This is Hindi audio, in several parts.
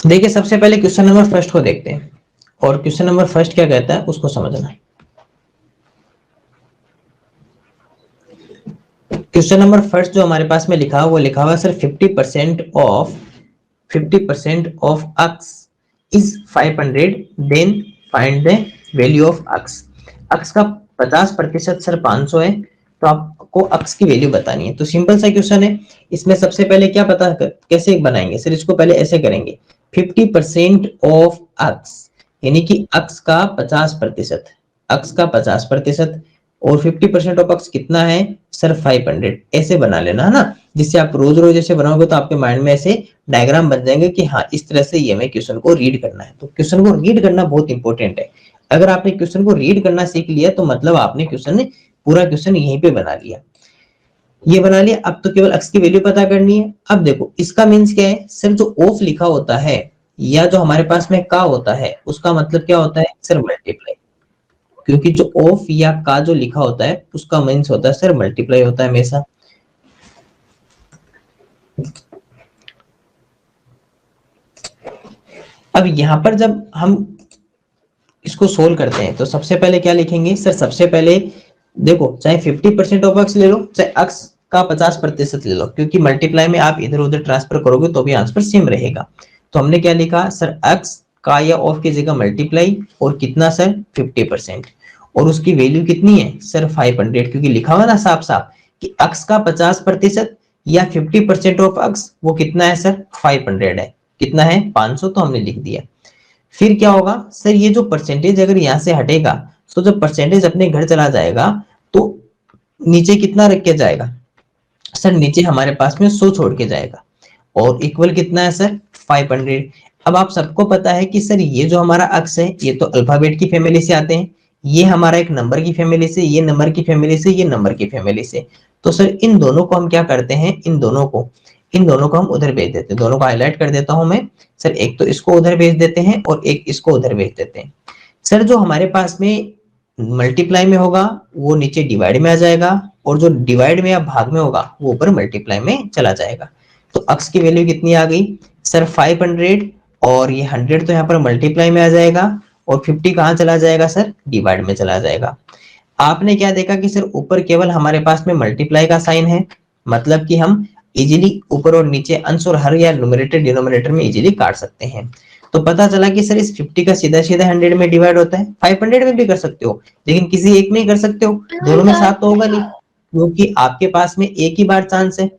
देखिए सबसे पहले क्वेश्चन नंबर फर्स्ट को देखते हैं और क्वेश्चन नंबर फर्स्ट क्या कहता है उसको समझना है। क्वेश्चन नंबर फर्स्ट जो हमारे पास में लिखा हुआ वो लिखा हुआ है sir 50% of x is 500 then find the value of x। x का 50% सर 500 है तो आपको x की वैल्यू बतानी है। तो सिंपल सा क्वेश्चन है। इसमें सबसे पहले क्या पता कैसे बनाएंगे सर, इसको पहले ऐसे करेंगे 50% ऑफ x यानी कि x का 50%, x का 50% और 50% ऑफ x कितना है सर 500, ऐसे बना लेना है ना। जिससे आप रोज रोज ऐसे बनाओगे तो आपके माइंड में ऐसे डायग्राम बन जाएंगे कि हाँ इस तरह से ये हमें क्वेश्चन को रीड करना है। तो क्वेश्चन को रीड करना बहुत इंपॉर्टेंट है। अगर आपने क्वेश्चन को रीड करना सीख लिया तो मतलब आपने पूरा क्वेश्चन यहीं पे बना लिया। ये बना लिया, अब तो केवल x की वैल्यू पता करनी है। अब देखो इसका मीन्स क्या है सर, जो ऑफ लिखा होता है या जो हमारे पास में का होता है उसका मतलब क्या होता है सर मल्टीप्लाई। क्योंकि जो ऑफ या का जो लिखा होता है उसका मीन्स होता है सर मल्टीप्लाई होता है हमेशा। अब यहां पर जब हम इसको सोल्व करते हैं तो सबसे पहले क्या लिखेंगे सर, सबसे पहले देखो चाहे 50% ऑफ x ले लो चाहे x का 50% ले लो, क्योंकि मल्टीप्लाई में आप इधर उधर ट्रांसफर करोगे तो भी आंसर सेम रहेगा। तो हमने क्या लिखा सर x का या ऑफ की जगह मल्टीप्लाई और कितना सर 50% और उसकी वैल्यू कितनी है सर 500, क्योंकि लिखा हुआ ना साफ साफ कि x का 50% या 50% ऑफ x वो कितना है सर 500 है। कितना है 500, तो हमने लिख दिया। फिर क्या होगा सर, ये जो परसेंटेज अगर यहां से हटेगा तो जब परसेंटेज अपने घर चला जाएगा तो नीचे कितना रख के जाएगा सर, नीचे हमारे पास में 100 छोड़ के जाएगा और इक्वल कितना है सर 500। अब आप सबको पता है कि सर ये जो हमारा अक्स है ये तो अल्फाबेट की फैमिली से आते हैं, ये हमारा एक नंबर की फैमिली से, ये नंबर की फैमिली से, ये नंबर की फैमिली से। तो सर इन दोनों को हम क्या करते हैं, इन दोनों को हम उधर भेज देते हैं। दोनों को हाईलाइट कर देता हूं मैं सर, एक तो इसको उधर भेज देते हैं और एक इसको उधर भेज देते हैं। सर जो हमारे पास में मल्टीप्लाई में होगा वो नीचे डिवाइड में आ जाएगा और जो डिवाइड में या भाग में होगा वो ऊपर मल्टीप्लाई में चला जाएगा। तो x की वैल्यू कितनी आ गई सर 500 और ये 100 तो यहाँ पर मल्टीप्लाई में आ जाएगा और 50 कहाँ चला जाएगा सर डिवाइड में चला जाएगा। आपने क्या देखा कि सर ऊपर केवल हमारे पास में मल्टीप्लाई का साइन है, मतलब कि हम इजीली ऊपर और नीचे अंश और हर या न्यूमरेटर डिनोमिनेटर में इजीली काट सकते हैं। तो पता चला कि सर इस 50 का सीधा सीधा 100 में डिवाइड होता है। 500 में भी कर सकते हो लेकिन किसी एक में ही कर सकते हो, दोनों में साथ तो होगा नहीं, क्योंकि आपके पास में एक ही बार चांस है।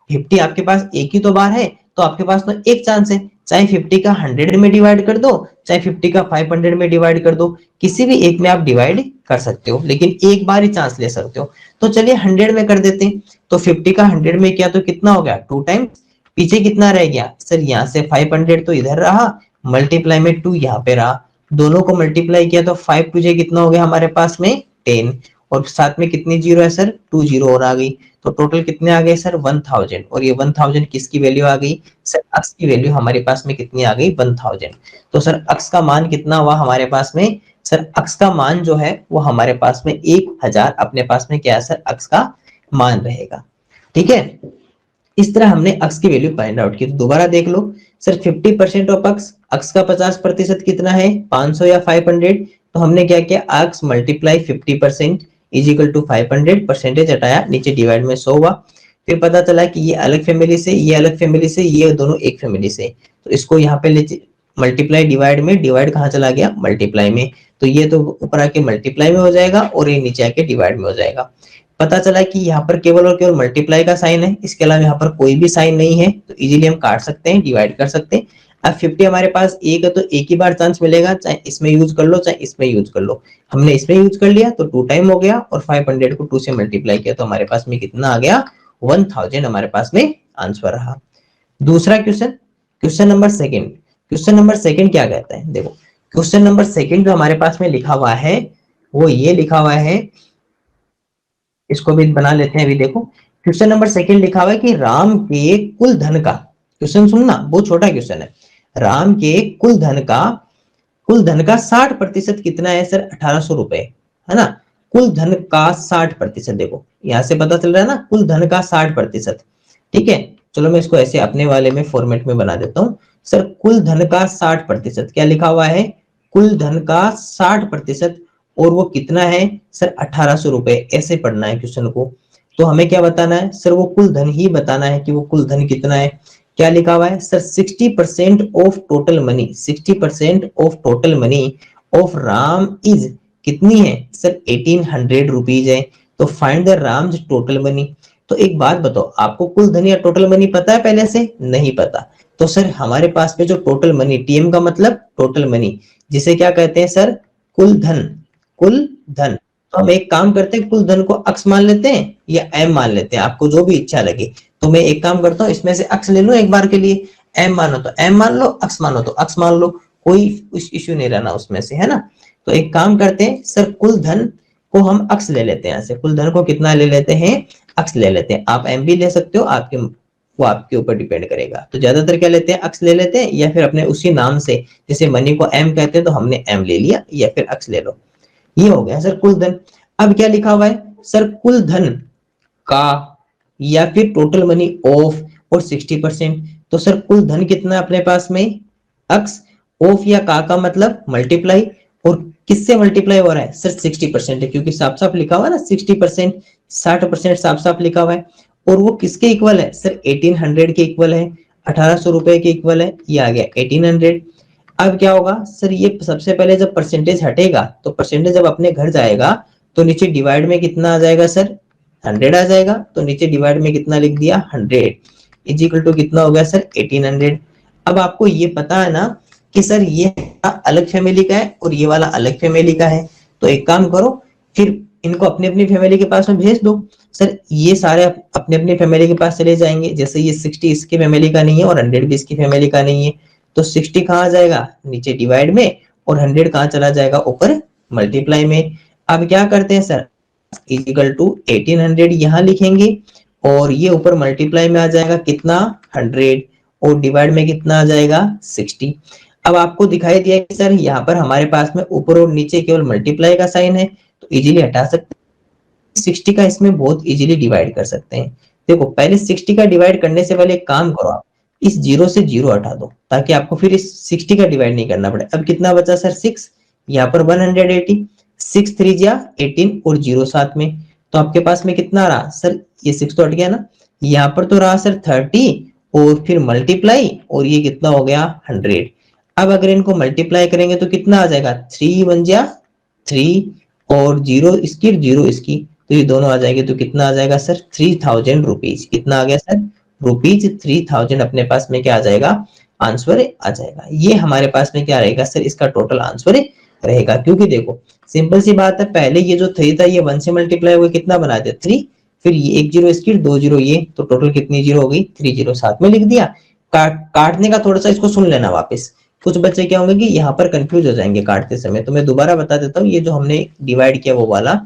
50 आपके पास एक ही तो बार है तो आपके पास तो एक चांस है। चाहे 50 का 100 में डिवाइड कर दो चाहे 50 का 500 में डिवाइड कर दो, किसी भी एक में आप डिवाइड कर सकते हो लेकिन एक बार ही चांस ले सकते हो। तो चलिए 100 में कर देते हैं। तो 50 का 100 में किया तो कितना हो गया 2 टाइम्स, पीछे कितना रह गया सर यहाँ से 500 तो इधर रहा, मल्टीप्लाई में 2 यहाँ पे रहा, दोनों को मल्टीप्लाई किया तो 5 टू कितना हो गया हमारे पास में 10 और साथ में कितनी जीरो है सर 2 जीरो और आ गई। तो टोटल कितने आ गए सर 1000 और ये 1000 किसकी वैल्यू आ गई सर x की वैल्यू हमारे पास में कितनी आ गई 1000। तो सर x का मान कितना हुआ हमारे पास में सर, x का मान जो है वो हमारे पास में 1000 अपने पास में क्या है सर x का मान रहेगा। ठीक है, इस तरह हमने x की वैल्यू फाइंड आउट की। तो दोबारा देख लो सर 50% ऑफ x का 50% कितना है 500 या 500। तो हमने क्या किया x multiply 50% is equal to 500, percentage हटाया नीचे डिवाइड में 100 हुआ। फिर पता चला कि ये अलग फैमिली से, ये अलग फैमिली से, ये दोनों एक फैमिली से, तो इसको यहाँ पे ले मल्टीप्लाई डिवाइड में, डिवाइड कहाँ चला गया मल्टीप्लाई में, तो ये तो ऊपर आके मल्टीप्लाई में हो जाएगा और ये नीचे आके डिवाइड में हो जाएगा। पता चला कि यहाँ पर केवल और केवल मल्टीप्लाई का साइन है, इसके अलावा यहाँ पर कोई भी साइन नहीं है, तो इजीली हम काट सकते हैं, डिवाइड कर सकते हैं। अब 50 हमारे पास एक है तो एक ही बार चांस मिलेगा, चाहे इसमें यूज कर लो चाहे इसमें यूज कर लो। हमने इसमें यूज कर लिया तो 2 टाइम हो गया और 500 को 2 से मल्टीप्लाई किया तो हमारे पास में कितना आ गया 1000 हमारे पास में आंसर रहा। दूसरा question, question number second, question number second क्या कहता है देखो, क्वेश्चन नंबर सेकंड जो हमारे पास में लिखा हुआ है वो ये लिखा हुआ है, इसको भी बना लेते हैं। अभी देखो क्वेश्चन नंबर सेकंड लिखा हुआ है कि राम के कुल धन का, क्वेश्चन सुनना बहुत छोटा क्वेश्चन है, राम के कुल धन का 60% कितना है सर 1800 रुपए, है ना। कुल धन का 60%, देखो यहां से पता चल रहा है ना कुल धन का 60%। ठीक है, चलो मैं इसको ऐसे अपने वाले में फॉर्मेट में बना देता हूँ। सर कुल धन का 60%, क्या लिखा हुआ है, कुल धन का 60%, और वो कितना है सर 1800 रुपए, ऐसे पढ़ना है क्वेश्चन को। तो हमें क्या बताना है सर, वो कुल धन ही बताना है कि वो कुल धन कितना है। क्या लिखा हुआ है sir, 60% of total money, 60% of total money of Ram is कितनी है सर 1800 रुपीज है। तो find the Ram's total money. तो एक बात बताओ, आपको कुल धन या टोटल मनी पता है पहले से, नहीं पता। तो सर हमारे पास में जो टोटल मनी, टीएम का मतलब टोटल मनी, जिसे क्या कहते हैं सर, कुल धन, कुल धन। तो हम एक काम करते हैं, कुल धन को अक्स मान लेते हैं या एम मान लेते हैं, आपको जो भी इच्छा लगे। तो मैं एक काम करता हूँ, इसमें से अक्स ले लो एक बार के लिए, एम मानो तो एम मान लो, अक्स मानो तो अक्स मान लो, कोई इश्यू नहीं रहना उसमें से, है ना। तो एक काम करते हैं सर, कुल धन को हम अक्स ले लेते हैं, ऐसे कुल धन को कितना ले लेते हैं, अक्स ले लेते हैं। आप एम भी ले सकते हो, आपके वो आपके ऊपर डिपेंड करेगा। तो ज्यादातर क्या लेते हैं, अक्स ले लेते हैं, या फिर अपने उसी नाम से, जैसे मनी को एम कहते हैं तो हमने एम ले लिया, या फिर अक्स ले लो। ये हो गया सर कुल धन। अब क्या लिखा हुआ है सर, कुल धन का या फिर टोटल मनी ऑफ और 60%। तो सर कुल धन कितना अपने पास में, अक्स, ऑफ या का मतलब मल्टीप्लाई, और किससे मल्टीप्लाई हो रहा है सर 60% है, क्योंकि साफ साफ लिखा हुआ है ना 60%, 60% साफ साफ लिखा हुआ है। और वो किसके इक्वल है सर, 1800 के इक्वल है, 1800 रुपए के इक्वल है, ये आ गया 1800। अब क्या होगा सर, ये सबसे पहले जब परसेंटेज हटेगा, तो परसेंटेज जब अपने घर जाएगा तो नीचे डिवाइड में कितना आ जाएगा सर, 100 आ जाएगा। तो नीचे डिवाइड में कितना लिख दिया, 100 इज इक्वल टू कितना हो गया सर 1800। अब आपको ये पता है ना कि सर ये अलग फैमिली का है और ये वाला अलग फैमिली का है। तो एक काम करो, फिर इनको अपनी अपनी फैमिली के पास में भेज दो। सर ये सारे अपने अपनी फैमिली के पास चले जाएंगे, जैसे ये 60 इसकी फैमिली का नहीं है और 100 भी इसकी फैमिली का नहीं है, तो 60 कहाँ जाएगा नीचे डिवाइड में, और 100 कहाँ चला जाएगा ऊपर मल्टीप्लाई में। अब क्या करते हैं सर, इक्वल टू 1800 यहाँ लिखेंगे, और ये ऊपर मल्टीप्लाई में आ जाएगा कितना 100, और डिवाइड में कितना आ जाएगा 60। अब आपको दिखाई दिया कि सर यहाँ पर हमारे पास में ऊपर और नीचे केवल मल्टीप्लाई का साइन है, तो इजीली हटा सकते हैं। 60 का इसमें बहुत इजीली डिवाइड कर सकते हैं। देखो पहले 60 का डिवाइड करने से पहले एक काम करो, आप इस जीरो से जीरो हटा दो, ताकि आपको फिर इस 60 का डिवाइड नहीं करना पड़े। अब कितना बचा सर 6, यहाँ पर 180, 6 3 जा 18 और जीरो साथ में, तो आपके पास में कितना रहा सर, ये 6 तो हट गया ना, यहाँ पर तो रहा सर 30 और फिर मल्टीप्लाई, और ये कितना हो गया 100। अब अगर इनको मल्टीप्लाई करेंगे तो कितना आ जाएगा, 3 1 जा 3 और जीरो इसकी जीरो इसकी, तो ये दोनों आ जाएंगे, तो कितना आ जाएगा सर 3000 रुपीज। कितना आ गया सर, रुपीज 3000 अपने पास में क्या आ जाएगा, आंसर आ जाएगा। ये हमारे पास में क्या रहेगा सर, इसका टोटल आंसर रहेगा। क्योंकि देखो सिंपल सी बात है, पहले ये जो 3 था ये 1 से मल्टीप्लाई हुआ कितना बना दिया 3, फिर ये एक जीरो इसकी 2 जीरो ये, तो टोटल कितनी जीरो हो गई 3 जीरो साथ में लिख दिया। काटने का थोड़ा सा इसको सुन लेना वापस, कुछ बच्चे क्या होंगे कि यहाँ पर कंफ्यूज हो जाएंगे काटते समय, तो मैं दोबारा बता देता हूँ। ये जो हमने डिवाइड किया वो वाला,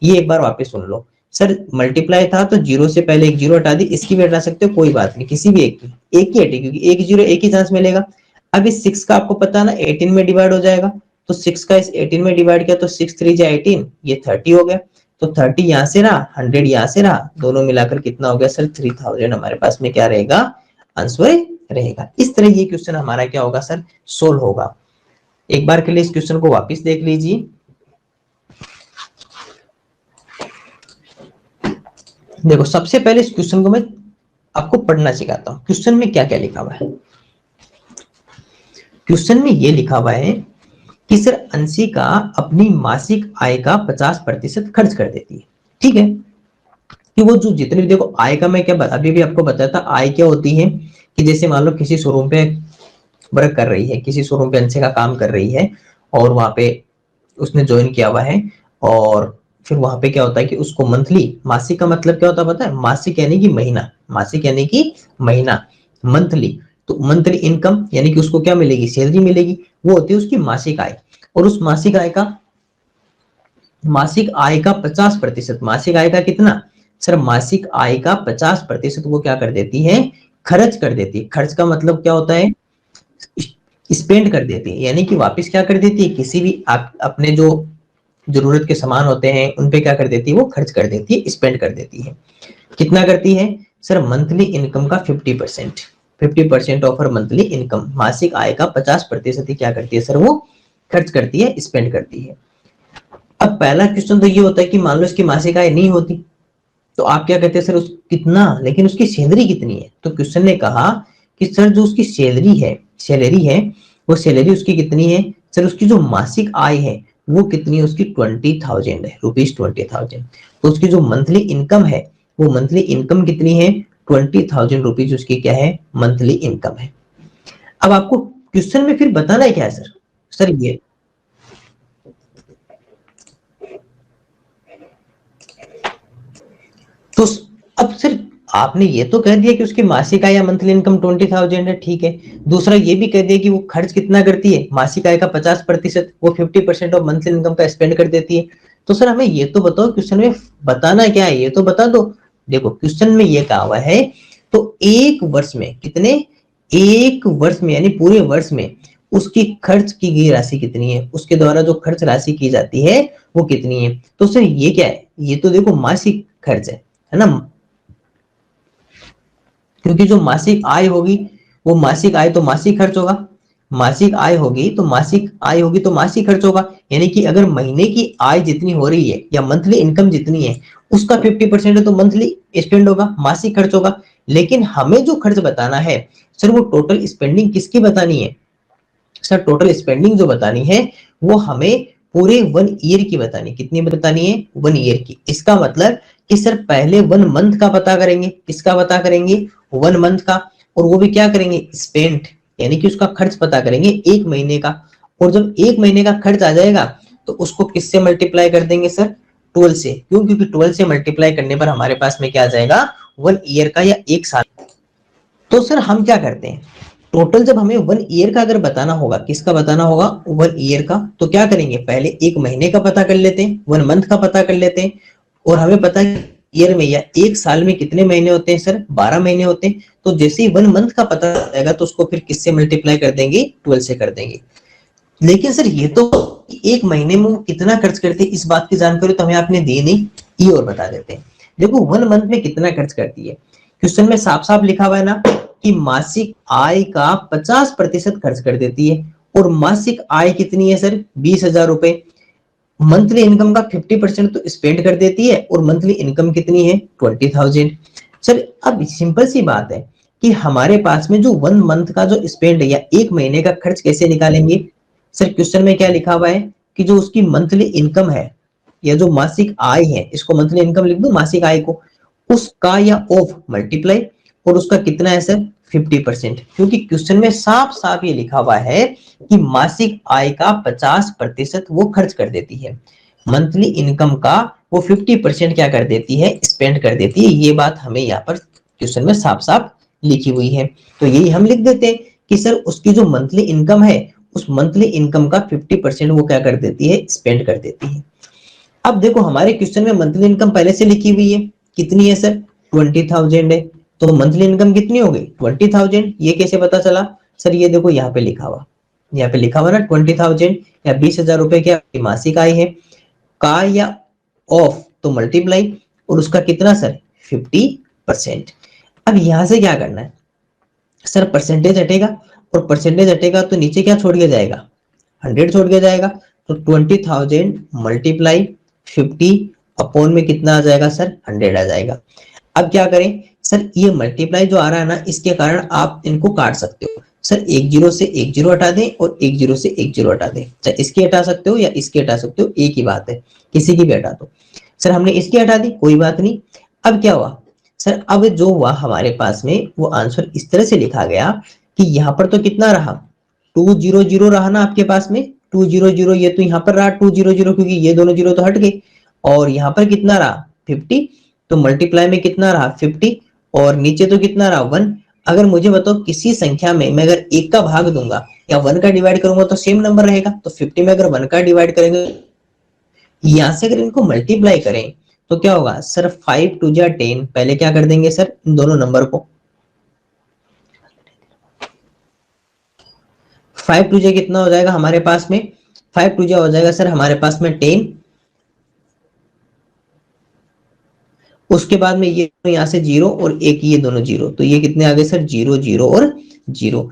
ये एक बार वापस सुन लो। सर मल्टीप्लाई था तो जीरो से पहले एक जीरो हटा दी, इसकी भी हटा सकते हो कोई बात नहीं, किसी भी एक ही हटे, क्योंकि एक जीरो एक ही चांस मिलेगा। अब इस 6 का आपको पता ना 18 में डिवाइड हो जाएगा, तो 6 का इस 18 में डिवाइड किया तो 6 3 जा 18, ये 30 हो गया। तो 30 यहाँ से रहा, 100 यहाँ से रहा, दोनों मिलाकर कितना हो गया सर 3000 हमारे पास में क्या रहेगा, आंसर रहेगा। इस तरह ये क्वेश्चन हमारा क्या होगा सर, सोल्व होगा। एक बार के लिए इस क्वेश्चन को वापस देख लीजिए। देखो सबसे पहले इस क्वेश्चन को मैं आपको पढ़ना सिखाता हूँ। क्वेश्चन में क्या क्या लिखा हुआ है, क्वेश्चन में ये लिखा हुआ है कि सर अंशिका अपनी मासिक आय का 50% खर्च कर देती है। ठीक है, कि वो जो जितने भी, देखो आय का मैं क्या अभी भी आपको बताया था, आय क्या होती है कि जैसे मान लो किसी शोरूम पे वर्क कर रही है, किसी शोरूम पे अंशिका काम कर रही है, और वहां पे उसने ज्वाइन किया हुआ है, और फिर वहां पे क्या होता है कि उसको मंथली, मासिक का मतलब क्या होता है पता है, मासिक यानी कि महीना, मासिक यानी कि महीना, मंथली, तो मंथली इनकम यानी कि उसको क्या मिलेगी, सैलरी मिलेगी, वो होती है उसकी मासिक आय। और उस मासिक आय का 50%, मासिक आय का कितना सर, मासिक आय का 50% वो क्या कर देती है, खर्च कर देती है। खर्च का मतलब क्या होता है, स्पेंड कर देती है, यानी कि वापस क्या कर देती है, किसी भी आप अपने जो जरूरत के सामान होते हैं उन पे क्या कर देती है, वो खर्च कर देती है, स्पेंड कर देती है। कितना करती है सर, मंथली इनकम का 50%। 50% ऑफ हर मंथली इनकम, मासिक आय का 50% ही क्या करती है सर, वो खर्च करती है, स्पेंड करती है। अब पहला क्वेश्चन तो ये होता है कि मान लो इसकी मासिक आय नहीं होती, तो आप क्या कहते हैं सर, उस कितना, लेकिन उसकी सैलरी कितनी है, तो क्वेश्चन ने कहा कि सर जो उसकी सैलरी है वो सैलरी उसकी कितनी है सर, उसकी जो मासिक आय है वो कितनी है, उसकी 20,000 है, ₹20,000। तो उसकी जो मंथली इनकम है, वो मंथली इनकम कितनी है, 20,000 रुपीज उसकी क्या है, मंथली इनकम है। अब आपको क्वेश्चन में फिर बताना है क्या है सर, सर ये तो अब सर आपने ये तो कह दिया कि उसकी मासिक आय या मंथली इनकम 20,000 है, ठीक है। दूसरा ये भी कह दिया कि वो खर्च कितना करती है, मासिक आय का 50%, वो 50% ऑफ मंथली इनकम का स्पेंड कर देती है। तो सर हमें ये तो बताओ क्वेश्चन में बताना क्या है, ये तो बता दो। देखो क्वेश्चन में ये कहा हुआ है, तो एक वर्ष में कितने, एक वर्ष में यानी पूरे वर्ष में उसकी खर्च की गई राशि कितनी है, उसके द्वारा जो खर्च राशि की जाती है वो कितनी है। तो सर ये क्या है, ये तो देखो मासिक खर्च है ना, क्योंकि जो मासिक आय होगी वो मासिक आय तो मासिक खर्च होगा, मासिक आय होगी तो मासिक आय होगी तो मासिक खर्च होगा। यानी कि अगर महीने की आय जितनी हो रही है या मंथली इनकम जितनी है उसका 50% है तो मंथली स्पेंड होगा, मासिक खर्च होगा। लेकिन हमें जो खर्च बताना है सर, वो टोटल स्पेंडिंग किसकी बतानी है सर, टोटल स्पेंडिंग जो बतानी है वो हमें पूरे 1 ईयर की बतानी, कितनी बतानी है, 1 ईयर की। इसका मतलब कि सर पहले 1 मंथ का पता करेंगे, किसका पता करेंगे, 1 मंथ का, और वो भी क्या करेंगे, स्पेंट, यानी कि उसका खर्च पता करेंगे 1 महीने का। और जब 1 महीने का खर्च आ जाएगा तो उसको किससे मल्टीप्लाई कर देंगे सर, 12 से। क्यों, क्योंकि 12 से मल्टीप्लाई करने पर हमारे पास में क्या आ जाएगा, 1 ईयर का या 1 साल। तो सर हम क्या करते हैं, टोटल जब हमें 1 ईयर का अगर बताना होगा, किसका बताना होगा, 1 ईयर का, तो क्या करेंगे, पहले 1 महीने का पता कर लेते हैं, 1 मंथ का पता कर लेते हैं। और हमें पता है ईयर में या 1 साल में कितने महीने होते हैं सर, 12 महीने होते हैं। तो जैसे ही 1 मंथ का पता आएगा तो उसको फिर किससे मल्टीप्लाई कर देंगे, 12 से कर देंगे। लेकिन सर ये तो 1 महीने में वो कितना खर्च करती है इस बात की जानकारी तो हमें आपने दी नहीं, ये और बता देते हैं। देखो 1 मंथ में कितना खर्च करती है, क्वेश्चन में साफ साफ लिखा हुआ है ना कि मासिक आय का 50% खर्च कर देती है। और मासिक आय कितनी है सर, 20,000 रुपए। मंथली इनकम का 50% तो स्पेंड कर देती है और मंथली इनकम कितनी है, 20,000। सर अब सिंपल सी बात है कि हमारे पास में जो 1 मंथ का जो स्पेंड है या 1 महीने का खर्च कैसे निकालेंगे। सर क्वेश्चन में क्या लिखा हुआ है कि जो उसकी मंथली इनकम है या जो मासिक आय है, इसको मंथली इनकम लिख दो, मासिक आय को, उसका या ऑफ मल्टीप्लाई, और उसका कितना है सर, 50%। क्योंकि क्वेश्चन में साफ साफ ये लिखा हुआ है कि मासिक आय का 50% वो खर्च कर देती है, मंथली इनकम का वो 50% क्या कर देती है, स्पेंड कर देती है। ये बात हमें यहाँ पर क्वेश्चन में साफ साफ लिखी हुई है। तो यही हम लिख देते हैं कि सर उसकी जो मंथली इनकम है उस मंथली इनकम का 50% वो क्या कर देती है, स्पेंड कर देती है। अब देखो हमारे क्वेश्चन में मंथली इनकम पहले से लिखी हुई है, कितनी है सर, 20,000 है। तो मंथली इनकम कितनी हो गई, 20,000। ये कैसे पता चला सर, ये देखो यहाँ पे लिखा हुआ, यहाँ पे लिखा हुआ ना 20,000 या 20,000 रुपए क्या मासिक आय है, का या ऑफ तो मल्टीप्लाई, और उसका कितना सर, 50%। अब यहां से क्या करना है सर, परसेंटेज हटेगा, और परसेंटेज हटेगा तो नीचे क्या छोड़ के जाएगा, 100 छोड़ के जाएगा। तो 20,000 मल्टीप्लाई 50 अपॉन में कितना आ जाएगा सर, 100 आ जाएगा। अब क्या करें सर, ये मल्टीप्लाई जो आ रहा है ना, इसके कारण आप इनको काट सकते हो सर, एक जीरो से एक जीरो हटा दें और एक जीरो से एक जीरो हटा दें, चाहे इसकी हटा सकते हो या इसकी हटा सकते हो, एक ही बात है, किसी की भी हटा दो। सर हमने इसकी हटा दी, कोई बात नहीं। अब क्या हुआ सर, अब जो हुआ हमारे पास में वो आंसर इस तरह से लिखा गया कि यहाँ पर तो कितना रहा, 200 रहा ना आपके पास में, 200, ये तो यहाँ पर रहा 200 क्योंकि ये दोनों जीरो तो हट गए। और यहाँ पर कितना रहा, 50, तो मल्टीप्लाई में कितना रहा, 50, और नीचे तो कितना रहा, 1। अगर मुझे बताओ किसी संख्या में मैं अगर 1 का भाग दूंगा या 1 का डिवाइड करूंगा तो सेम नंबर रहेगा, तो 50 में अगर 1 का डिवाइड करेंगे, यहां से अगर इनको मल्टीप्लाई करें तो क्या होगा सर, 5 टू जा 10, पहले क्या कर देंगे सर इन दोनों नंबर को, 5 टू जा कितना हो जाएगा हमारे पास में, 5 टू जा हो जाएगा सर हमारे पास में 10, उसके बाद में ये यहाँ से 0 और एक ये दोनों 0, तो ये कितने आ गए सर 0 0 और 0,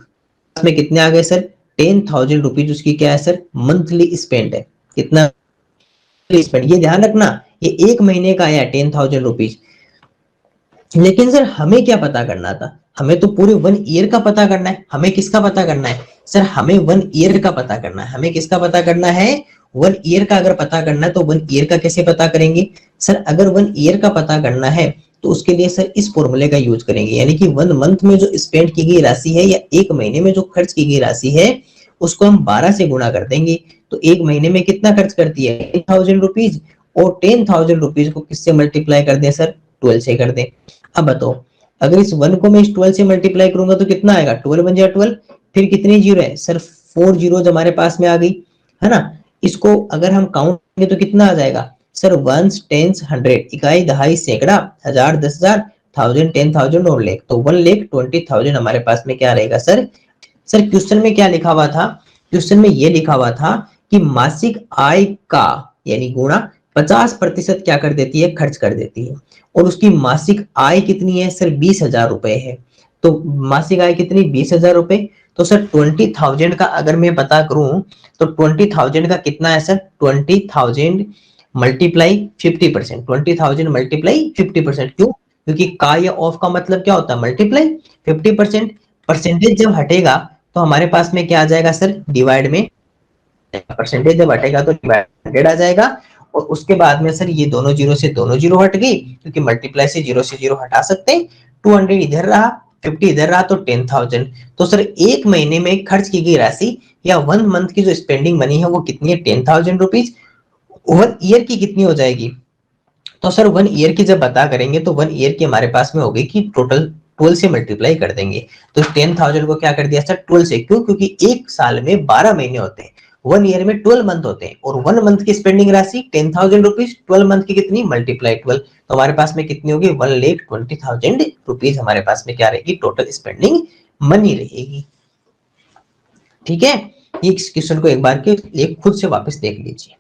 में कितने आ गए सर 10,000 रुपीज उसकी क्या है सर मंथली स्पेंड है। कितना स्पेंड, ये ध्यान रखना, ये एक महीने का आया 10,000 रुपीज। लेकिन सर हमें क्या पता करना था, हमें तो पूरे 1 ईयर का पता करना है। हमें किसका पता करना है सर, हमें 1 ईयर का पता करना है। हमें किसका पता करना है 1 ईयर का। अगर पता करना है तो 1 ईयर का कैसे पता करेंगे सर, अगर 1 ईयर का पता करना है तो उसके लिए सर इस फॉर्मूले का यूज करेंगे, यानी कि 1 मंथ में जो स्पेंड की गई राशि है या एक महीने में जो खर्च की गई राशि है उसको हम 12 से गुणा कर देंगे। तो एक महीने में कितना खर्च करती है 10,000 रुपीज, और 10,000 रुपीज को किससे मल्टीप्लाई कर दें सर 12 से कर दें। अब बताओ, अगर इस 1 को मैं इस 12 से मल्टीप्लाई करूंगा तो कितना आएगा 12 बन जाए 12, फिर कितनी जीरो है सर 4 जीरोज हमारे पास में आ गई है ना। इसको अगर हम काउंट करेंगे तो कितना आ जाएगा सर 1 10 100, इकाई दहाई सैकड़ा हजार 10,000 1000 10,000 और लेख, तो 1,20,000 हमारे पास में क्या रहेगा सर। सर क्वेश्चन में क्या लिखा हुआ था, क्वेश्चन में ये लिखा हुआ था कि मासिक आय का यानी गुणा 50% क्या कर देती है खर्च कर देती है, और उसकी मासिक आय कितनी है सर 20,000 रुपए है। तो मासिक आय कितनी 20,000 रुपए, तो सर 20,000 का अगर मैं पता करूं तो 20,000 का कितना है सर 20,000 मल्टीप्लाई 50%, 20,000 मल्टीप्लाई 50%, क्यों, क्योंकि का या ऑफ का मतलब क्या होता है मल्टीप्लाई 50%। परसेंटेज जब हटेगा तो हमारे पास में क्या आ जाएगा सर डिवाइड में, परसेंटेज जब हटेगा तो डिवाइडेड आ जाएगा, और उसके बाद में सर ये दोनों जीरो से दोनों जीरो हट गई, क्योंकि मल्टीप्लाई से जीरो हटा सकते हैं। 200 इधर रहा 50 इधर रहा, तो 10,000। तो सर एक महीने में खर्च की गई राशि या 1 मंथ की जो स्पेंडिंग बनी है वो कितनी है 10,000 रुपीज। 1 ईयर की कितनी हो जाएगी, तो सर 1 ईयर की जब बता करेंगे तो 1 ईयर की हमारे पास में होगी कि टोटल 12 से मल्टीप्लाई कर देंगे। तो 10,000 को क्या कर दिया सर 12 से, क्यों, क्योंकि एक साल में 12 महीने होते हैं, 1 ईयर में 12 मंथ होते हैं, और 1 मंथ की स्पेंडिंग राशि 10,000 रुपीज, 12 मंथ की कितनी मल्टीप्लाई 12, तो हमारे पास में कितनी होगी 1,20,000 रुपीज हमारे पास में क्या रहेगी टोटल स्पेंडिंग मनी रहेगी। ठीक है, ये क्वेश्चन को एक बार के लिए खुद से वापस देख लीजिए।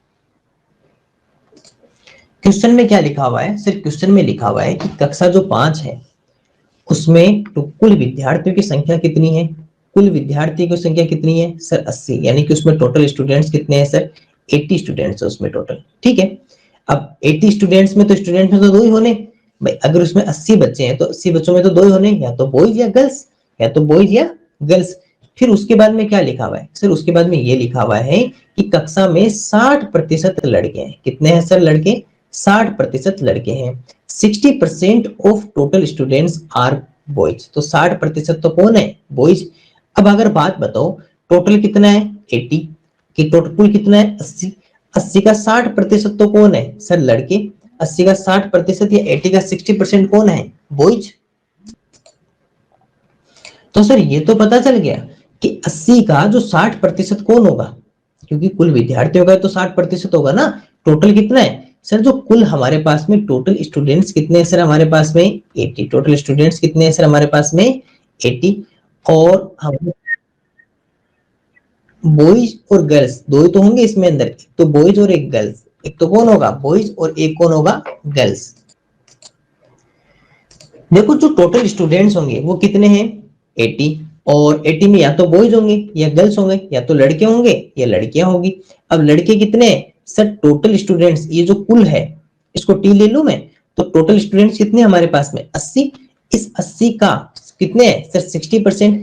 क्वेश्चन में क्या लिखा हुआ है सर, क्वेश्चन में लिखा हुआ है कि कक्षा जो 5 है उसमें तो कुल विद्यार्थियों की संख्या कितनी है, कुल विद्यार्थियों की संख्या कितनी है सर 80, यानी कि उसमें टोटल स्टूडेंट्स कितने हैं सर 80 स्टूडेंट्स है उसमें टोटल। ठीक है, अब 80 स्टूडेंट्स में तो स्टूडेंट्स में तो दो ही होने भाई, अगर उसमें 80 बच्चे हैं तो 80 बच्चों में तो दो ही होने, या तो बॉयज या गर्ल्स, या तो बॉयज या गर्ल्स। फिर उसके बाद में क्या लिखा हुआ है सर, उसके बाद में ये लिखा हुआ है कि कक्षा में 60% लड़के हैं। कितने हैं सर लड़के 60% लड़के हैं। 60% of total students are boys, तो 60% तो कौन है बॉयज। अब अगर बात बताओ टोटल कितना है 80, कि टोटल कुल कितना है 80, 80 का 60% तो कौन है सर लड़के, 80 का 60% या 80 का 60% कौन है बॉयज। तो सर ये तो पता चल गया कि 80 का जो 60% कौन होगा, क्योंकि कुल विद्यार्थियों का तो 60% होगा ना। टोटल कितना है सर, जो कुल हमारे पास में टोटल स्टूडेंट्स कितने हैं सर हमारे पास में 80, टोटल स्टूडेंट्स कितने हैं सर हमारे पास में 80, और हम बॉयज और गर्ल्स दो ही तो होंगे इसमें अंदर, तो बॉयज और एक गर्ल्स, एक तो कौन होगा बॉयज और एक कौन होगा गर्ल्स। देखो जो टोटल स्टूडेंट्स होंगे वो कितने हैं 80, और 80 में या तो बॉयज होंगे या गर्ल्स होंगे, या तो लड़के होंगे या लड़कियां होंगी। अब लड़के कितने हैं सर, टोटल स्टूडेंट्स ये जो कुल है इसको टी ले लूं मैं, तो टोटल स्टूडेंट्स कितने हमारे पास में 80, इस 80 का कितने है सर 60%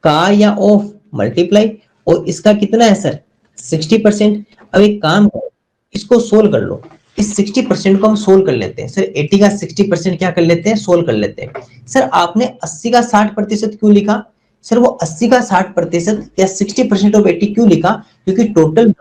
का या ऑफ मल्टीप्लाई, और इसका कितना है सर 60%। अब एक काम करो इसको सोल्व कर लो, इस 60% को हम सोल्व कर लेते हैं सर, 80 का 60% क्या कर लेते हैं सोल्व कर लेते हैं। सर आपने 80 का 60% क्यों लिखा सर, वो 80 का 60% या 60% ऑफ 80 क्यों लिखा, क्योंकि टोटल,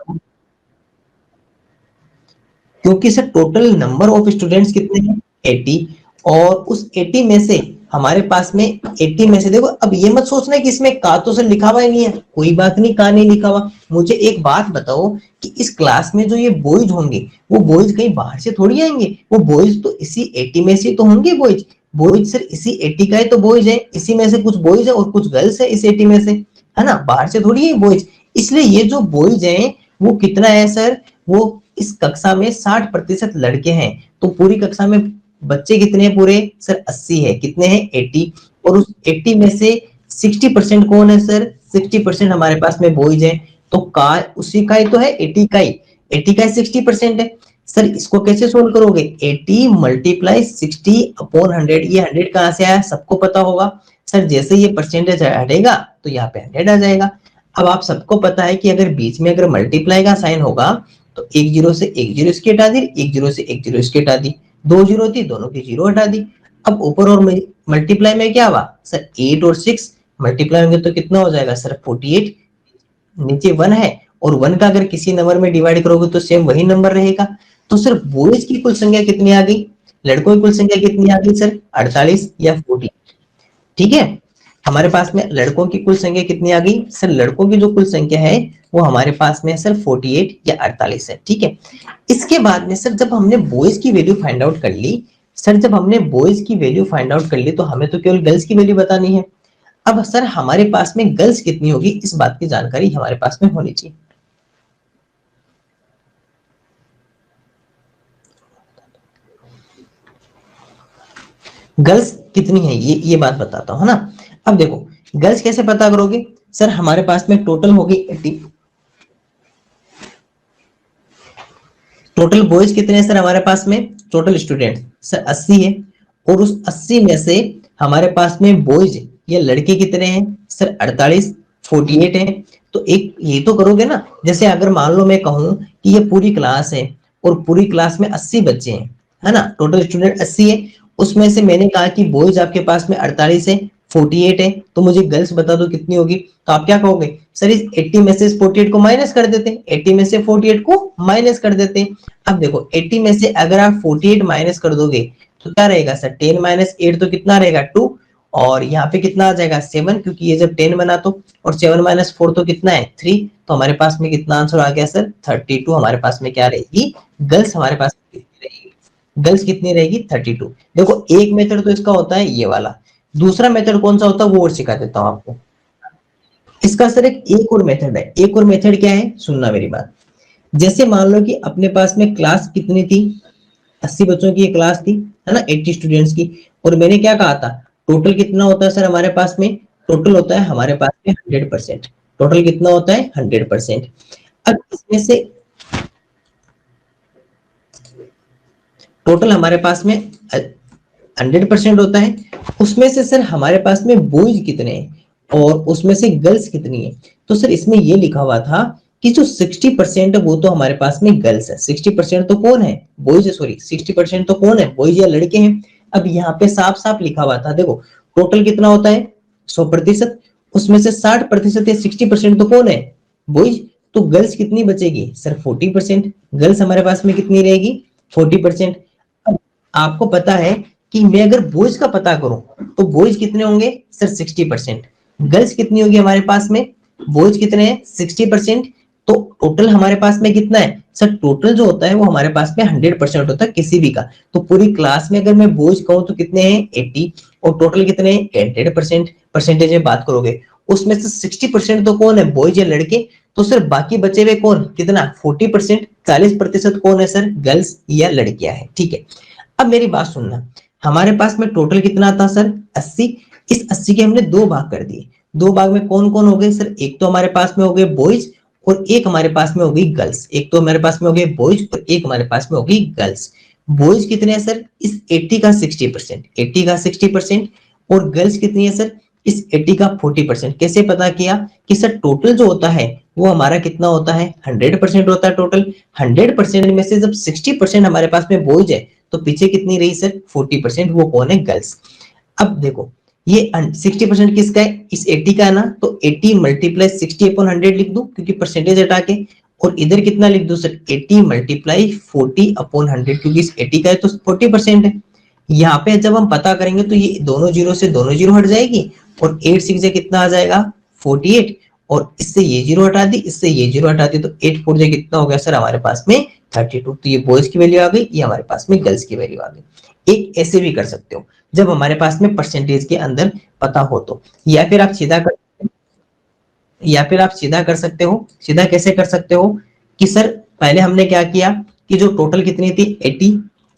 क्योंकि sir total number of students कितने हैं 80, और उस 80 में से हमारे पास में 80 में से देखो, अब ये मत सोचना कि इसमें का तो सर लिखा हुआ ही नहीं है, कोई बात नहीं का नहीं लिखा हुआ। मुझे एक बात बताओ कि इस क्लास में जो ये बॉयज होंगे वो बॉयज कहीं बाहर से थोड़ी आएंगे, वो बॉयज तो इसी 80 में से तो होंगे बॉयज, बॉयज सर इसी 80 का है तो बॉयज है, इसी में से कुछ बॉयज है और कुछ गर्ल्स है इस 80 में से, है ना, बाहर से थोड़ी है बॉयज। इसलिए ये जो बॉयज हैं वो कितना है सर, वो इस कक्षा में 60% लड़के हैं, तो पूरी कक्षा में बच्चे कितने हैं पूरे सर 80 है, कितने हैं 80, और उस 80 में से 60% कौन है सर 60% हमारे पास में बॉयज है, तो का उसी का ही तो है 80 का ही, 80 का 60% है सर। इसको कैसे सोल्व करोगे 80 मल्टीप्लाई 60 अपॉन 100, ये 100 कहां से आया सबको पता होगा सर, जैसे ये परसेंटेज हटेगा तो यहाँ पे 100 आ जाएगा। अब आप सबको पता है कि अगर बीच में अगर मल्टीप्लाई का साइन होगा तो एक जीरो से एक जीरो इसकी हटा दी, एक जीरो से एक जीरो इसकी हटा दी, दो जीरो थी दोनों की जीरो हटा दी। अब ऊपर और मल्टीप्लाई में क्या हुआ सर 8 और 6 मल्टीप्लाई होंगे तो कितना हो जाएगा सर 48, नीचे 1 है और 1 का अगर किसी नंबर में डिवाइड करोगे तो सेम वही नंबर रहेगा। तो सर बॉयज की कुल संख्या कितनी आ गई, लड़कों की कुल संख्या कितनी आ गई सर 48 या 40, ठीक है। हमारे पास में लड़कों की कुल संख्या कितनी आ गई सर, लड़कों की जो कुल संख्या है वो हमारे पास में सर 48 या 48 है, ठीक है। इसके बाद में सर जब हमने बॉयज की वैल्यू फाइंड आउट कर ली, सर जब हमने बॉयज की वैल्यू फाइंड आउट कर ली तो हमें तो केवल गर्ल्स की वैल्यू बतानी है। अब सर हमारे पास में गर्ल्स कितनी होगी इस बात की जानकारी हमारे पास में होनी चाहिए। गर्ल्स कितनी है ये बात बताता हूं ना। अब देखो गर्ल्स कैसे पता करोगे सर, हमारे पास में टोटल होगी 80, टोटल बॉयज कितने हैं सर हमारे पास में, टोटल स्टूडेंट सर 80 है, और उस 80 में से हमारे पास में बॉयज या लड़के कितने हैं सर 48, 48 है। तो एक ये तो करोगे ना, जैसे अगर मान लो मैं कहूं कि ये पूरी क्लास है और पूरी क्लास में 80 बच्चे हैं, है ना, टोटल स्टूडेंट 80 है, उसमें से मैंने कहा कि बॉयज आपके पास में 48 है, 48 है, तो मुझे गर्ल्स बता दो कितनी होगी। तो आप क्या कहोगे सर इस 80 में से 48 को माइनस कर देते हैं, 80 में से 48 को माइनस कर देते हैं। अब देखो 80 में से अगर आप 48 माइनस कर दोगे तो क्या रहेगा सर 10 माइनस 8 तो कितना रहेगा 2, और यहाँ पे कितना आ जाएगा 7, क्योंकि ये जब 10 बना तो, और 7 माइनस 4 तो कितना है 3, तो हमारे पास में कितना आंसर आ गया सर 32 हमारे पास में क्या रहेगी गर्ल्स, हमारे पास कितनी रहेगी गर्ल्स कितनी रहेगी 32। देखो एक मेथड तो इसका होता है ये वाला, दूसरा मेथड कौन सा होता है वो और सिखा देता हूँ आपको। इसका सर एक और मेथड है, एक और मेथड क्या है सुनना मेरी बात। जैसे मान लो कि अपने पास में क्लास कितनी थी 80 बच्चों की क्लास थी, है ना, 80 स्टूडेंट्स की, और मैंने क्या कहा था टोटल कितना होता है सर हमारे पास में, टोटल होता है हमारे पास में 100%, टोटल कितना होता है 100%। अब इसमें से टोटल हमारे पास में 100% होता है, उसमें से सर हमारे पास में बॉयज कितने हैं और उसमें से गर्ल्स कितनी है। तो सर इसमें ये लिखा हुआ था कि जो 60% है वो तो हमारे पास में गर्ल्स है, 60% तो कौन है बॉयज है, सॉरी 60% तो कौन है बॉयज या लड़के हैं। अब यहाँ पे साफ साफ लिखा हुआ था देखो टोटल कितना होता है 100%, उसमें से 60% या 60% तो कौन है बॉयज, तो गर्ल्स कितनी बचेगी सर 40%, गर्ल्स हमारे पास में कितनी रहेगी 40%। अब आपको पता है कि मैं अगर बॉयज का पता करूं तो बॉयज कितने होंगे सर 60%, गर्ल्स कितनी होगी हमारे पास में, बॉयज कितने हैं 60%, तो टोटल हमारे पास में कितना है सर, टोटल जो होता है वो हमारे पास में 100% होता है किसी भी का। तो पूरी क्लास में अगर मैं बॉयज कहूं तो कितने हैं 80, और टोटल कितने हैं 100%, परसेंटेज में बात करोगे उसमें से 60% तो कौन है बॉयज या लड़के, तो सर बाकी बचे हुए कौन कितना 40%, 40% कौन है सर गर्ल्स या लड़कियां हैं, ठीक है। अब मेरी बात सुनना, हमारे पास में टोटल कितना था सर 80, इस 80 के हमने दो भाग कर दिए, दो भाग में कौन कौन हो गए सर, एक तो हमारे पास में हो गए बॉयज और एक हमारे पास में हो गई गर्ल्स, एक तो हमारे पास में हो गए बॉयज और एक हमारे पास में हो गई गर्ल्स। बॉयज कितने हैं सर इस 80 का 60%, 80 का 60%, और गर्ल्स कितनी है सर इस 80 का 40%। कैसे पता किया कि सर टोटल जो होता है वो हमारा कितना होता है 100% होता है टोटल, 100% में से जब 60% हमारे पास में बॉयज है तो पीछे कितनी रही सर 40%, वो कौन है गर्ल्स। अब देखो ये 60% किसका है इस 80 का है ना, तो 80 मल्टीप्लाई 60/100 लिख दो क्योंकि परसेंटेज हटा के, और इधर कितना लिख दो सर 80 मल्टीप्लाई 40/100 क्योंकि इस 80 का है तो 40% है। यहाँ पे जब हम पता करेंगे तो ये दोनों जीरो से दोनों जीरो हट जाएगी, और 8 6 कितना आ जाएगा 48, और इससे ये जीरो हटा दी इससे ये जीरो हटा दी, तो 8 4 कितना हो गया सर हमारे पास में 32। तो ये बॉयज की वैल्यू आ गई, ये हमारे पास में गर्ल्स की वैल्यू आ गई। एक ऐसे भी कर सकते हो जब हमारे पास में परसेंटेज के अंदर पता हो तो, या फिर आप सीधा कर, या फिर आप सीधा कर सकते हो, सीधा कैसे कर सकते हो कि सर पहले हमने क्या किया कि जो टोटल कितनी थी 80,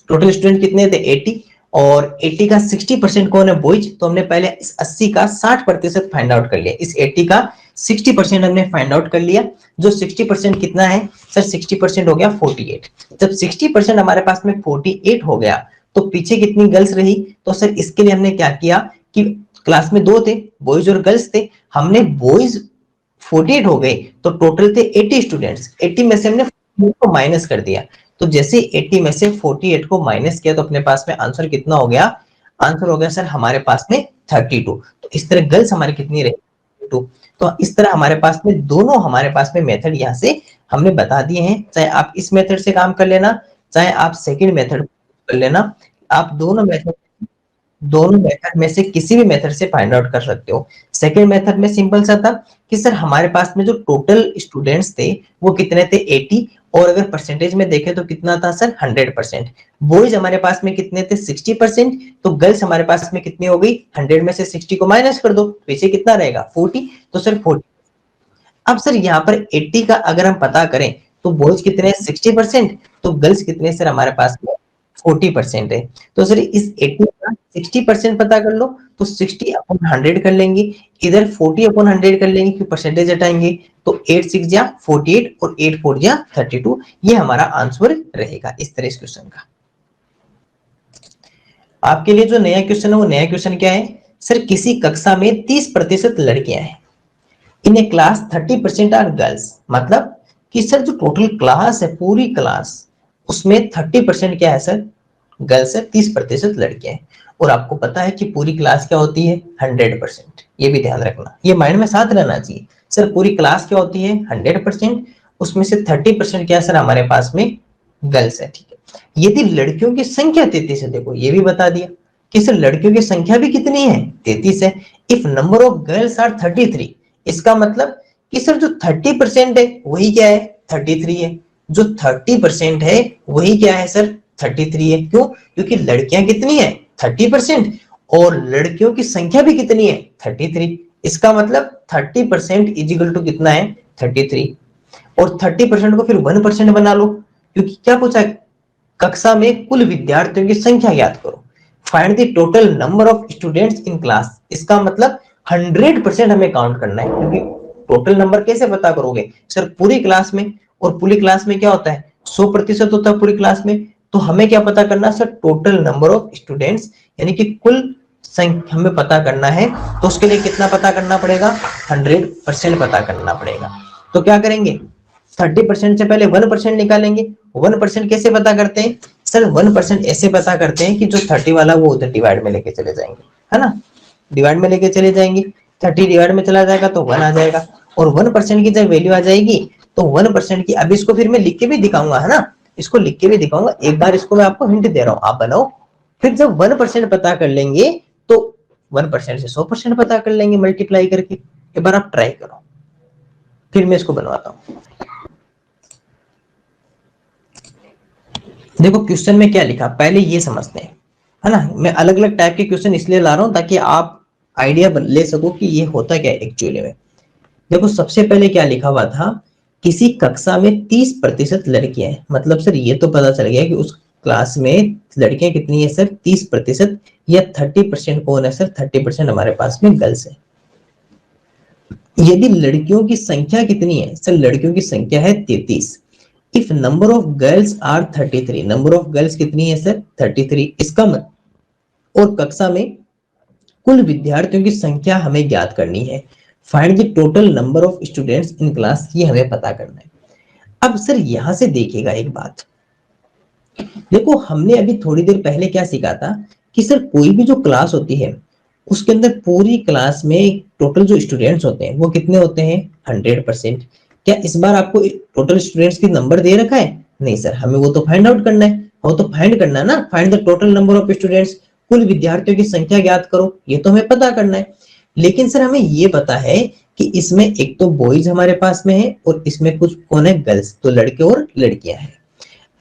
टोटल स्टूडेंट कितने थे 80, और 80 का 60% कौन है, बॉयज। तो हमने पहले इस 80 का 60% फाइंड आउट कर लिया, इस 80 का 60% हमने फाइंड आउट कर लिया। जो 60% कितना है सर, 60% हो गया 48। जब 60% हमारे पास में 48 हो गया तो पीछे कितनी गर्ल्स रही, तो सर इसके लिए हमने क्या किया कि क्लास में 2 थे, बॉयज और गर्ल्स थे, हमने बॉयज 48 हो गए तो टोटल थे 80 स्टूडेंट्स, 80 में से हमने 48 को माइनस कर दिया। तो जैसे 80 में से 48 को माइनस किया तो अपने पास में आंसर कितना हो गया, आंसर हो गया सर हमारे पास में 32। तो इस तरह गर्ल्स हमारी कितनी रही, 2। तो इस तरह हमारे पास में दोनों हमारे पास में मेथड यहाँ से हमने बता दिए हैं, चाहे आप इस मेथड से काम कर लेना, चाहे आप सेकंड मेथड कर लेना, आप दोनों मेथड में से किसी भी मेथड से फाइंड आउट कर सकते हो। सेकंड मेथड में सिंपल सा था कि सर हमारे पास में जो टोटल स्टूडेंट्स थे वो कितने थे, 80, और अगर परसेंटेज में देखें तो कितना था सर, 100%। बॉयज हमारे पास में कितने थे, 60%, तो गर्ल्स हमारे पास में कितनी हो गई, 100 में से 60 को माइनस कर दो, पीछे कितना रहेगा, 40, तो सर 40। अब सर यहाँ पर 80 का अगर हम पता करें तो बॉयज कितने हैं, 60%, तो गर्ल्स कितने सर हमारे पास में 40% है। तो सर इस 80 का 60% पता कर लो, तो 60 अपॉन 100 कर लेंगे, इधर 40 अपॉन 100 कर लेंगे क्योंकि परसेंटेज हटाएंगे, तो 8 6 जा 48 और 8 4 जा 32, ये हमारा आंसर रहेगा इस तरह इस क्वेश्चन का। आपके लिए जो नया क्वेश्चन है वो नया क्वेश्चन क्या है सर, किसी कक्षा में 30% लड़कियां हैं, इन ए क्लास 30% आर गर्ल्स, मतलब कि सर जो टोटल क्लास है पूरी क्लास उसमें 30% क्या है सर, गर्ल्स है, 30% लड़कियां हैं। और आपको पता है कि पूरी क्लास क्या होती है, 100%। ये भी ध्यान रखना, ये माइंड में साथ रहना चाहिए। सर पूरी क्लास क्या होती है, 100%, उसमें से 30% क्या है सर हमारे पास में गर्ल्स है, ठीक है। यदि लड़कियों की संख्या 33 है, देखो ये भी बता दिया कि सर लड़कियों की संख्या भी कितनी है, 33 है। If number of girls are 33, इसका मतलब कि सर जो 30% है वही क्या है, 33 है। जो 30% है वही क्या है सर, 33 है। क्यों, क्योंकि लड़कियां कितनी है, 30%, और लड़कियों की संख्या भी कितनी है, 33। इसका मतलब 30% इज इक्वल टू कितना है, 33। और 30% को फिर 1% बना लो, क्योंकि क्या पूछा है, कक्षा में कुल विद्यार्थियों की संख्या ज्ञात करो, find the total number of students in class. इसका मतलब 100% हमें काउंट करना है, क्योंकि टोटल नंबर कैसे पता करोगे सर, पूरी क्लास में, और पूरी क्लास में क्या होता है, 100% होता है पूरी क्लास में। तो हमें क्या पता करना है sir, total number of students, यानी कि कुल संख्या हमें पता करना है। तो उसके लिए कितना पता करना पड़ेगा, 100% पता करना पड़ेगा। तो क्या करेंगे, 30% से पहले 1% निकालेंगे। 1% कैसे पता करते हैं सर, 1% ऐसे पता करते हैं कि जो 30 वाला वो उधर डिवाइड में लेके चले जाएंगे, है ना, डिवाइड में लेके चले जाएंगे, 30 डिवाइड में चला जाएगा तो 1 आ जाएगा, और 1% की जब वैल्यू आ जाएगी तो 1% की, अब इसको फिर मैं लिख के भी दिखाऊंगा, है ना, इसको लिख के भी दिखाऊंगा, एक बार इसको मैं आपको हिंट दे रहा हूँ, आप बनाओ। फिर जब 1% पता कर लेंगे तो 1% से 100% पता कर लेंगे मल्टीप्लाई करके। एक बार आप ट्राई करो, फिर मैं इसको बनवाता हूँ। देखो क्वेश्चन में क्या लिखा, पहले ये समझते हैं, है ना। मैं अलग अलग टाइप के क्वेश्चन इसलिए ला रहा हूं ताकि आप आइडिया ले सको कि ये होता क्या है एक्चुअली में। देखो सबसे पहले क्या लिखा हुआ था, किसी कक्षा में 30% लड़कियां हैं, मतलब सर ये तो पता चल गया कि उस क्लास में लड़कियां कितनी है सर, 30%, या 30% कौन है सर, 30% हमारे पास में गर्ल्स है। यदि लड़कियों की संख्या कितनी है सर, लड़कियों की संख्या है 33। If number of girls are 33, number of girls कितनी है सर, 33। इसका मतलब, और कक्षा में कुल विद्यार्थियों की संख्या हमें ज्ञात करनी है, find the total number of students in class, ये हमें पता करना है। अब सर यहां से देखिएगा एक बात, देखो हमने अभी थोड़ी देर पहले क्या सीखा था कि सर कोई भी जो क्लास होती है उसके अंदर पूरी क्लास में टोटल जो स्टूडेंट्स होते हैं वो कितने होते हैं, 100%। क्या इस बार आपको टोटल स्टूडेंट्स की नंबर दे रखा है, नहीं सर, हमें वो तो फाइंड आउट करना है, वो तो फाइंड करना है ना, find the total number of students, कुल विद्यार्थियों की संख्या ज्ञात करो, ये तो हमें पता करना है। लेकिन सर हमें ये पता है कि इसमें एक तो बॉयज हमारे पास में है और इसमें कुछ कौन है, गर्ल्स, तो लड़के और लड़कियां हैं।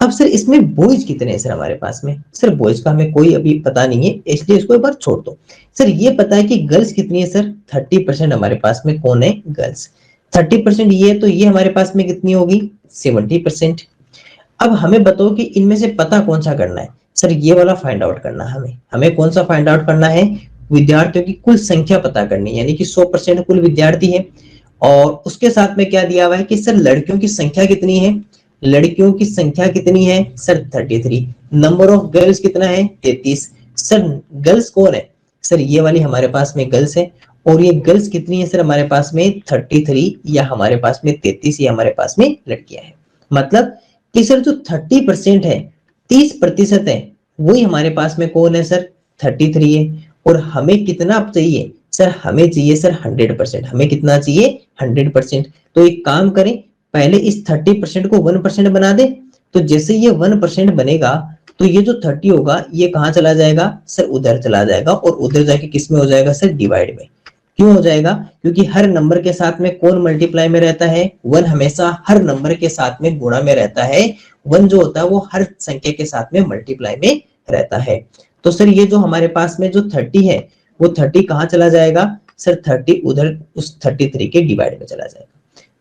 अब सर इसमें बॉयज कितने हैं सर हमारे पास में, सर बॉयज का हमें कोई अभी पता नहीं है, इसलिए इसको एक बार छोड़ दो। सर ये पता है कि गर्ल्स कितनी है सर, 30% हमारे पास में कौन है, गर्ल्स। 30% ये है तो ये हमारे पास में कितनी होगी, 70%। अब हमें बताओ कि इनमें से पता कौन सा करना है, सर ये वाला फाइंड आउट करना हमें, हमें कौन सा फाइंड आउट करना है, विद्यार्थियों की कुल संख्या पता करनी है, यानी कि 100% कुल विद्यार्थी है। और उसके साथ में क्या दिया हुआ है कि सर लड़कियों की संख्या कितनी है, लड़कियों की संख्या कितनी है सर 33, नंबर ऑफ गर्ल्स कितना है 33। सर गर्ल्स कौन है, सर ये वाली हमारे पास में गर्ल्स है, और ये गर्ल्स कितनी है सर हमारे पास में 33, या हमारे पास में 33, या हमारे पास में लड़कियां हैं। मतलब कि सर जो 30% है, 30% है, वही हमारे पास में कौन है सर 33 है। और हमें कितना चाहिए सर, हमें चाहिए सर 100%, हमें कितना चाहिए 100%। तो एक काम करें, पहले इस 30% को 1% बना दे, तो जैसे ये 1% बनेगा तो ये जो 30 होगा ये कहाँ चला जाएगा सर, उधर चला जाएगा, और उधर जाके किस में हो जाएगा सर, डिवाइड में। क्यों हो जाएगा, क्योंकि हर नंबर के साथ में कौन मल्टीप्लाई में रहता है, 1 हमेशा हर नंबर के साथ में गुणा में रहता है, 1 जो होता है वो हर संख्या के साथ में मल्टीप्लाई में रहता है। तो सर ये जो हमारे पास में जो 30 है, वो 30 कहाँ चला जाएगा सर, 30 उधर उस 33 के डिवाइड में चला जाएगा।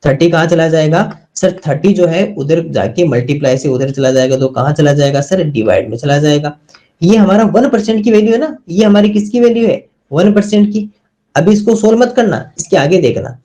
30 कहाँ चला जाएगा सर, 30 जो है उधर जाके मल्टीप्लाई से उधर चला जाएगा, तो कहाँ चला जाएगा सर, डिवाइड में चला जाएगा। ये हमारा 1% की वैल्यू है ना, ये हमारी किसकी वैल्यू है 1% की। अभी इसको सोल्व मत करना, इसके आगे देखना,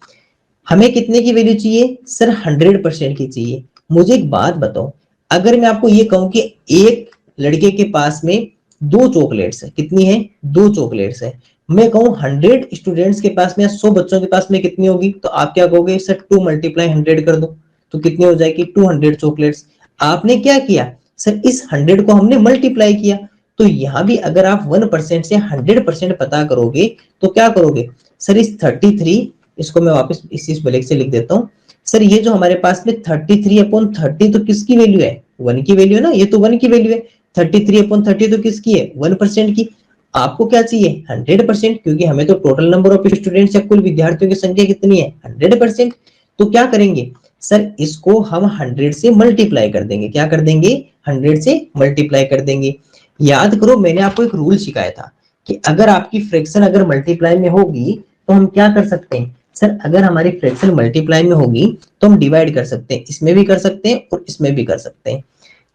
हमें कितने की वैल्यू चाहिए सर, 100% की चाहिए। मुझे एक बात बताओ, अगर मैं आपको ये कहूं कि एक लड़के के पास में 2 चॉकलेट्स है, कितनी है 2 चॉकलेट्स है, मैं कहूं 100 स्टूडेंट्स के पास में या 100 बच्चों के पास में कितनी होगी, तो आप क्या कहोगे सर 2 × 100 कर दो, तो कितनी हो जाएगी 200 चॉकलेट्स। आपने क्या किया सर, इस 100 को हमने मल्टीप्लाई किया। तो यहां भी अगर आप 1% से 100% पता करोगे तो क्या करोगे सर, इस 33, इसको मैं वापस इस ब्लैक से लिख देता हूँ। सर ये जो हमारे पास में 33/30 तो किसकी वैल्यू है, 1 की वैल्यू है ना, ये तो 1 की वैल्यू है। 33/30 तो किसकी है 1% की। आपको क्या चाहिए 100%, क्योंकि हमें तो टोटल नंबर ऑफ स्टूडेंट्स या कुल विद्यार्थियों की संख्या कितनी है 100%। तो क्या करेंगे सर, इसको हम 100 से मल्टीप्लाई कर देंगे, क्या कर देंगे 100 से मल्टीप्लाई कर देंगे। याद करो मैंने आपको एक रूल सिखाया था कि अगर आपकी फ्रैक्शन अगर मल्टीप्लाई में होगी तो हम क्या कर सकते हैं सर, अगर हमारी फ्रैक्शन मल्टीप्लाई में होगी तो हम डिवाइड कर सकते हैं, इसमें भी कर सकते हैं और इसमें भी कर सकते हैं।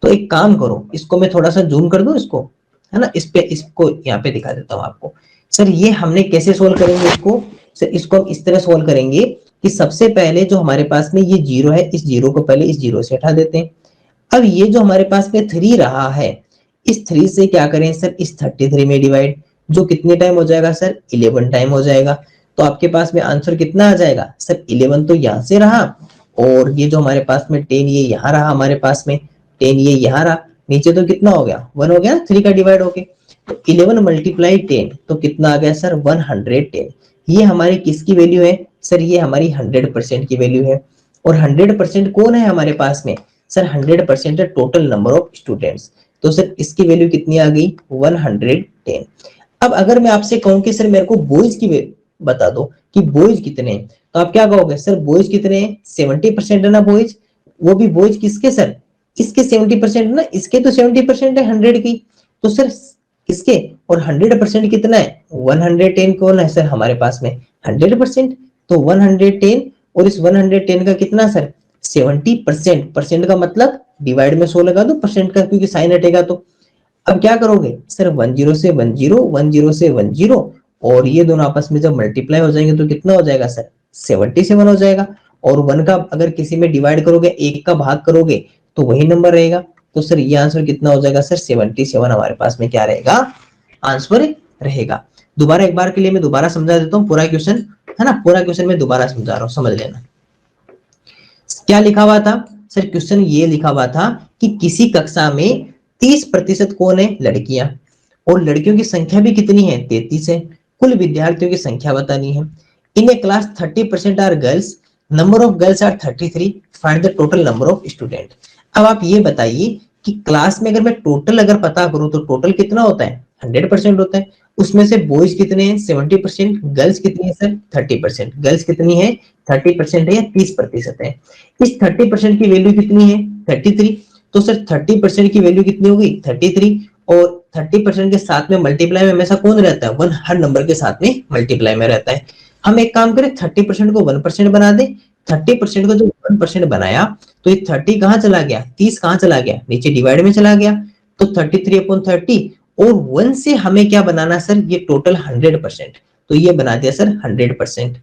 तो एक काम करो, इसको मैं थोड़ा सा जूम कर दूं, इसको है ना, इस पे इसको यहाँ पे दिखा देता हूँ आपको। सर ये हमने कैसे सोल्व करेंगे इसको, सर इसको हम इस तरह सोल्व करेंगे कि सबसे पहले जो हमारे पास में ये 0 है, इस 0 को पहले इस 0 से हटा देते हैं। अब ये जो हमारे पास में 3 रहा है, इस 3 से क्या करें सर, इस 33 में डिवाइड, जो कितने टाइम हो जाएगा सर 11 टाइम हो जाएगा। तो आपके पास में आंसर कितना आ जाएगा सर, 11 तो यहाँ से रहा, और ये जो हमारे पास में 10 ये यहाँ रहा, हमारे पास में 10 ये यहाँ रहा, नीचे तो कितना हो गया 1 हो गया, 3 का डिवाइड हो गया। तो 11 × 10 तो कितना आ गया सर 110। ये हमारी किसकी वैल्यू है सर, ये हमारी 100% की वैल्यू है। और 100% कौन है हमारे पास में सर, 100% है टोटल नंबर ऑफ स्टूडेंट्स। तो सर इसकी वैल्यू कितनी आ गई 110। अब अगर मैं आपसे कहूं कि सर मेरे को बॉयज की बता दो कि बॉयज कितने हैं, तो आप क्या कहोगे सर, बॉयज कितने हैं 70% है ना बॉयज, वो भी बॉयज किसके सर, इसके 70% है ना, इसके तो 70% है 100 की, तो सर इसके और 100% कितना है 110 कौन है सर हमारे पास में 100%। तो 110 और इस 110 का कितना सर 70%, परसेंट का मतलब डिवाइड में 100 लगा दो परसेंट का, क्योंकि साइन हटेगा। तो अब क्या करोगे सर 10 से 10, 10 से 10, और ये दोनों आपस में जब मल्टीप्लाई हो जाएंगे तो कितना हो जाएगा सर 77 हो जाएगा। और 1 का अगर किसी में डिवाइड करोगे, 1 का भाग करोगे तो वही नंबर रहेगा। तो सर ये आंसर कितना हो जाएगा सर 77 हमारे पास में क्या रहेगा आंसर रहेगा। दोबारा एक बार के लिए मैं दोबारा समझा देता हूँ पूरा क्वेश्चन, है ना, पूरा क्वेश्चन मैं दोबारा समझा रहा हूँ, समझ लेना। क्या लिखा हुआ था सर, क्वेश्चन ये लिखा हुआ था कि किसी कक्षा में 30% कौन है लड़कियां, और लड़कियों की संख्या भी कितनी है 33 है, कुल विद्यार्थियों की संख्या बतानी है। In a class 30% are girls, number of girls are 33, find the total number of student. अब आप ये बताइए कि क्लास में अगर मैं टोटल अगर पता करूं तो टोटल कितना होता है 100% होता है। उसमें से बॉयज कितने हैं 70%, गर्ल्स कितनी है सर 30%, गर्ल्स कितनी है 30% है या 30% है। इस 30% की वैल्यू कितनी है 33, तो सर 30% की वैल्यू कितनी होगी 33, और 30% के साथ में मल्टीप्लाई में हमेशा कौन रहता है 1, हर नंबर के साथ में मल्टीप्लाई में रहता है। हम एक काम करें 30% को 1% बना दे, 30% को जो 1% बनाया तो ये 30 कहाँ चला गया 30 कहाँ चला गया नीचे डिवाइड में चला गया। तो 33/30 और 1 से हमें क्या बनाना सर, ये टोटल 100%, तो ये बना दिया सर 100%।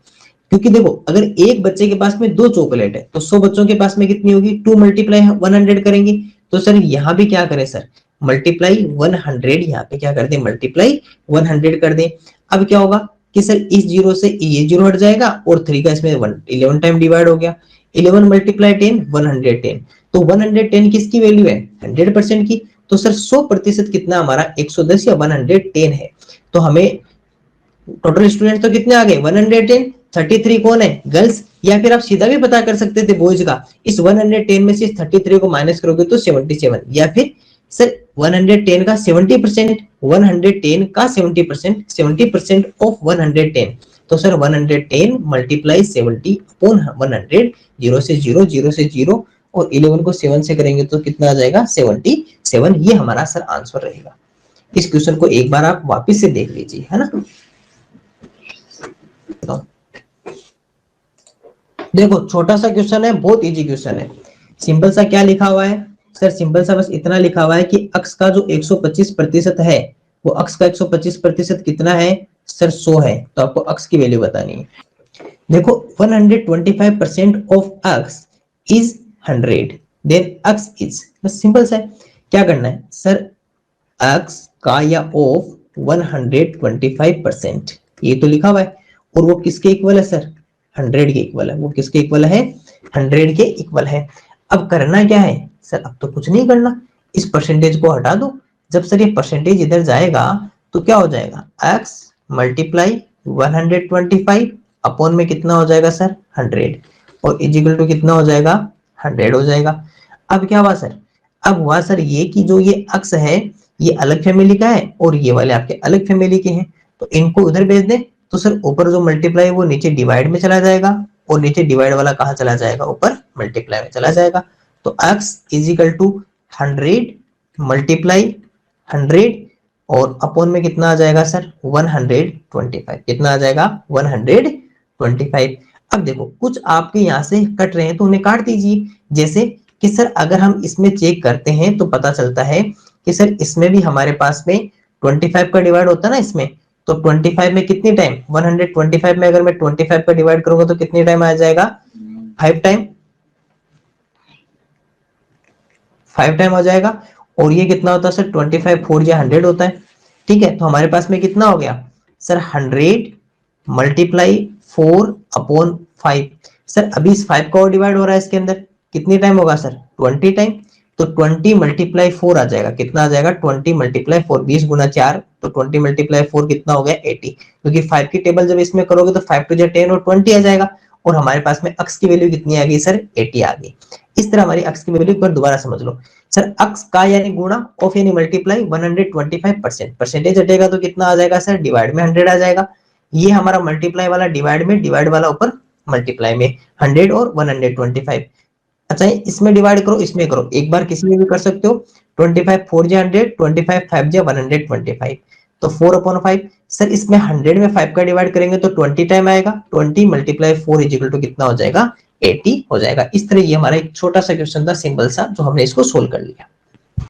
क्योंकि देखो अगर एक बच्चे के पास में 2 चॉकलेट है तो 100 बच्चों के पास में कितनी होगी, 2 मल्टीप्लाई 100 करेंगे, तो सर यहाँ भी क्या करें सर, मल्टीप्लाई 100, यहाँ पे क्या कर दें, मल्टीप्लाई 100 कर दें। अब क्या होगा कि सर इस जीरो से ये जीरो हट जाएगा और 3 का इसमें 11 टाइम डिवाइड हो गया, 11 मल्टीप्लाई 10 110, तो 110 किसकी वैल्यू है, 100% की। तो सर 100% कितना हमारा 110 या 110 है। तो हमें टोटल स्टूडेंट तो कितने आ गए, 110, 33 कौन है, गर्ल्स, या फिर आप सीधा भी पता कर सकते थे बॉयज का, इस 110 में से 33 को माइनस करोगे तो 77, या फिर सर 110 का 70%, 110 का 70%, 70% ऑफ 110, तो सर 110 मल्टीप्लाई 70 अपॉन 100, 0 से 0, 0 से 0 और 11 को 7 से करेंगे तो कितना आ जाएगा, 77। ये हमारा सर आंसर रहेगा। इस क्वेश्चन को एक बार आप वापस से देख लीजिए, है ना। देखो छोटा सा क्वेश्चन है, बहुत इजी क्वेश्चन है। सिंपल सा क्या लिखा हुआ है सर, सिंपल सा बस इतना लिखा हुआ है कि अक्स का जो 125% है, वो अक्स का 125% कितना है सर, 100 है। तो आपको अक्स की वैल्यू बतानी है। देखो 125% of x is 100, then x is, बस सिंपल सा है। क्या करना है सर, अक्स का या ऑफ 125%, ये तो लिखा हुआ है, और वो किसके इक्वल है सर, 100 के इक्वल है। वो किसके इक्वल है, 100 के इक्वल है। अब करना क्या है सर, अब तो कुछ नहीं करना, इस परसेंटेज को हटा दो। जब सर ये परसेंटेज इधर जाएगा तो क्या हो जाएगा, x मल्टीप्लाई 125 अपॉन में कितना हो जाएगा सर, 100, और इजिकल टू कितना हो जाएगा, 100 हो जाएगा। अब क्या हुआ सर, अब हुआ सर ये कि जो ये अक्स है ये अलग फैमिली का है और ये वाले आपके अलग फैमिली के हैं, तो इनको उधर भेज दें, तो सर ऊपर जो मल्टीप्लाई है वो नीचे डिवाइड में चला जाएगा, और नीचे डिवाइड वाला कहाँ चला जाएगा, ऊपर मल्टीप्लाई में चला जाएगा। तो x is equal to 100 multiply 100 और अपॉन में कितना आ जाएगा सर, 125, कितना आ जाएगा, 125। अब देखो कुछ आपके यहाँ से कट रहे हैं तो उन्हें काट दीजिए। जैसे कि सर अगर हम इसमें चेक करते हैं तो पता चलता है कि सर इसमें भी हमारे पास में 25 का डिवाइड होता है ना इसमें, तो 25 में कितनी टाइम, 125 में अगर मैं 25 का डिवाइड करूंगा तो कितनी टाइम आ जाएगा, 5 टाइम, 5 टाइम हो जाएगा। और ये कितना होता है सर, 25 4 या 100 होता है। ठीक है, तो हमारे पास में कितना हो गया सर, 100 मल्टीप्लाई 4 अपॉन 5। सर अभी इस 5 का और डिवाइड हो रहा है इसके अंदर, कितनी टाइम होगा सर, 20 टाइम। तो 20 मल्टीप्लाई 4 आ जाएगा, कितना आ जाएगा, 20 मल्टीप्लाई 4, 20 गुना 4, तो 20 मल्टीप्लाई 4 कितना हो गया, 80। क्योंकि 5 की टेबल जब इसमें करोगे तो 5 2 10 और 20 आ जाएगा, और हमारे पास में अक्स की वैल्यू कितनी आ गई सर, 80 आ गई। इस तरह हमारी अक्स की वैल्यू एक बार दोबारा समझ लो सर, अक्स का यानी गुणा, ऑफ यानी मल्टीप्लाई 125%, परसेंटेज हटेगा तो कितना आ जाएगा सर, डिवाइड में 100 आ जाएगा। ये हमारा मल्टीप्लाई वाला डिवाइड में, डिवाइड वाला ऊपर मल्टीप्लाई में, 100 और 125। अच्छा इसमें डिवाइड करो, इसमें करो, एक बार किसी में भी कर सकते हो। 25 4 जा 100, 25 5 जा 125, तो 4 अपॉन 5। सर इसमें 100 में 5 का डिवाइड करेंगे तो 20 टाइम आएगा, 20 मल्टीप्लाई 4 इज इक्वल टू कितना हो जाएगा, 80 हो जाएगा। इस तरह ये हमारा एक छोटा सा क्वेश्चन था, सिंपल सा, जो हमने इसको सोल्व कर लिया।